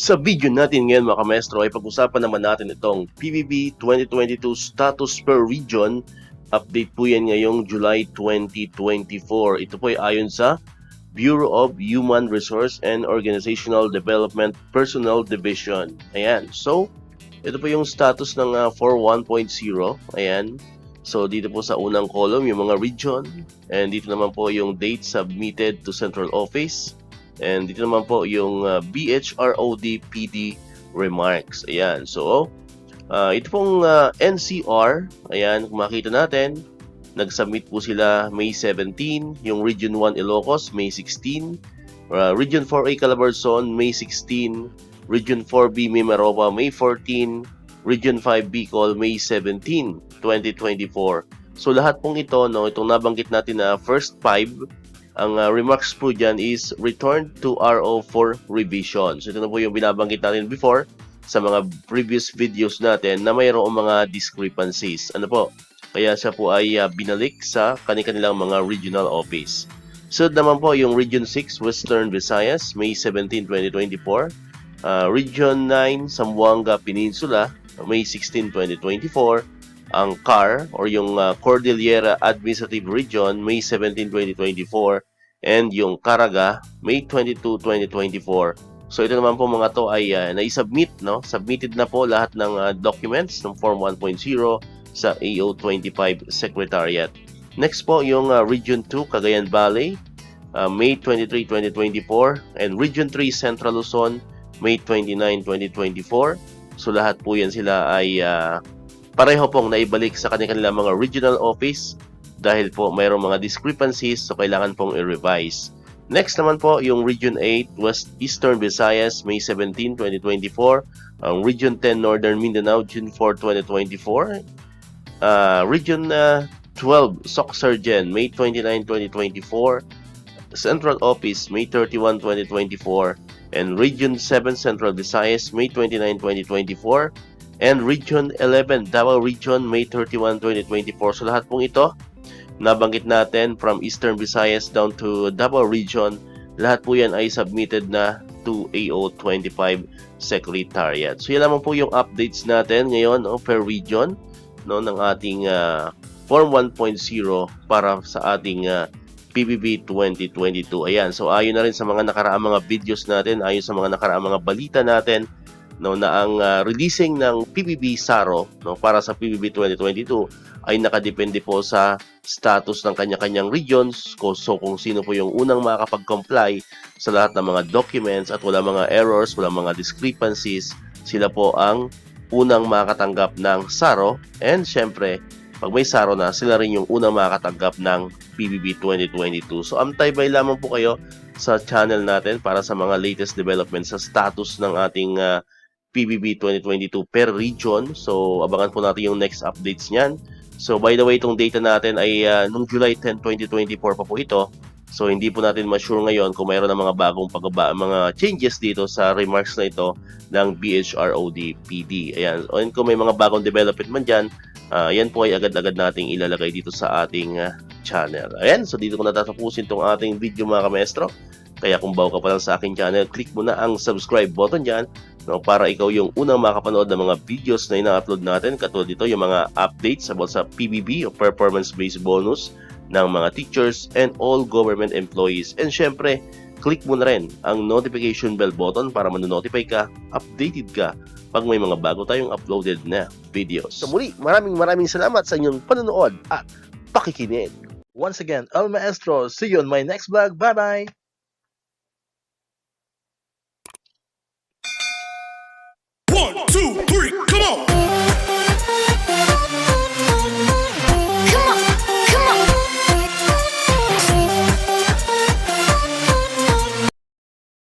Sa video natin ngayon mga kamestro ay pag-usapan naman natin itong PBB 2022 status per region. Update po yan ngayong July 2024. Ito po ay ayon sa Bureau of Human Resource and Organizational Development Personnel Division. Ayan. So, ito po yung status ng 4.1.0. Ayan. So, dito po sa unang column yung mga region. And dito naman po yung date submitted to Central Office. And dito naman po yung BHROD PD remarks. Ayan. So, ito pong NCR. Ayan, kung makita natin, nag-submit po sila May 17. Yung Region 1 Ilocos, May 16. Region 4A Calabarzon, May 16. Region 4B Mimaropa, May 14. Region 5 Bicol, May 17, 2024. So, lahat pong ito, no, itong nabanggit natin na first 5, ang remarks po dyan is return to RO for revision. So ito na po yung binabanggit natin before sa mga previous videos natin na mayroong mga discrepancies. Ano po? Kaya siya po ay binalik sa kanilang mga regional office. So naman po yung Region 6 Western Visayas, May 17, 2024. Region 9 Zamboanga Peninsula, May 16, 2024. Ang CAR or yung Cordillera Administrative Region, May 17, 2024. And yung Caraga, May 22, 2024. So ito naman po mga to ay na-submit, no? Submitted na po lahat ng documents ng Form 1.0 sa AO25 Secretariat. Next po yung Region 2 Cagayan Valley, May 23, 2024. And Region 3 Central Luzon, May 29, 2024. So lahat po yan sila ay pareho pong naibalik sa kanilang mga regional office dahil po mayroong mga discrepancies, so kailangan pong i-revise. Next naman po yung Region 8 West Eastern Visayas, May 17, 2024. Ang Region 10 Northern Mindanao, June 4, 2024. Region 12 Soc-Sargen, May 29, 2024. Central Office, May 31, 2024. And Region 7 Central Visayas, May 29, 2024. And Region 11 Davao Region, May 31, 2024. So lahat pong ito nabanggit natin from Eastern Visayas down to Davao Region, lahat po yan ay submitted na to AO25 Secretariat. So yan naman po yung updates natin ngayon per region, no, ng ating Form 1.0 para sa ating PBB 2022. Ayan, so ayon na rin sa mga nakaraang mga videos natin, ayon sa mga nakaraang mga balita natin, no, na ang releasing ng PBB SARO, no, para sa PBB 2022 ay nakadepende po sa status ng kanya-kanyang regions. So kung sino po yung unang makakapag-comply sa lahat ng mga documents at wala mga errors, wala mga discrepancies, sila po ang unang makakatanggap ng SARO. And syempre, pag may SARO na, sila rin yung unang makakatanggap ng PBB 2022. So antay-bay lamang po kayo sa channel natin para sa mga latest developments sa status ng ating PBB 2022 per region. So abangan po natin yung next updates niyan. So by the way, itong data natin ay nung July 10, 2024 pa po ito. So hindi po natin ma-sure ngayon kung mayroon ng mga bagong mga changes dito sa remarks na ito ng BHROD PD. Ayan. And kung may mga bagong development man dyan, yan po ay agad-agad nating ilalagay dito sa ating channel. Ayan. So dito ko natatapusin itong ating video mga kamestro. Kaya kung bago ka pa lang sa aking channel, click mo na ang subscribe button dyan, no, para ikaw yung unang makapanood ng mga videos na ina-upload natin. Katulad dito yung mga updates about sa PBB o performance-based bonus ng mga teachers and all government employees. And syempre, click mo na rin ang notification bell button para manonotify ka, updated ka pag may mga bago tayong uploaded na videos. So muli, maraming salamat sa inyong panonood at pakikinig. Once again, El Maestro. See you on my next vlog. Bye-bye! 1, 2, 3, come on!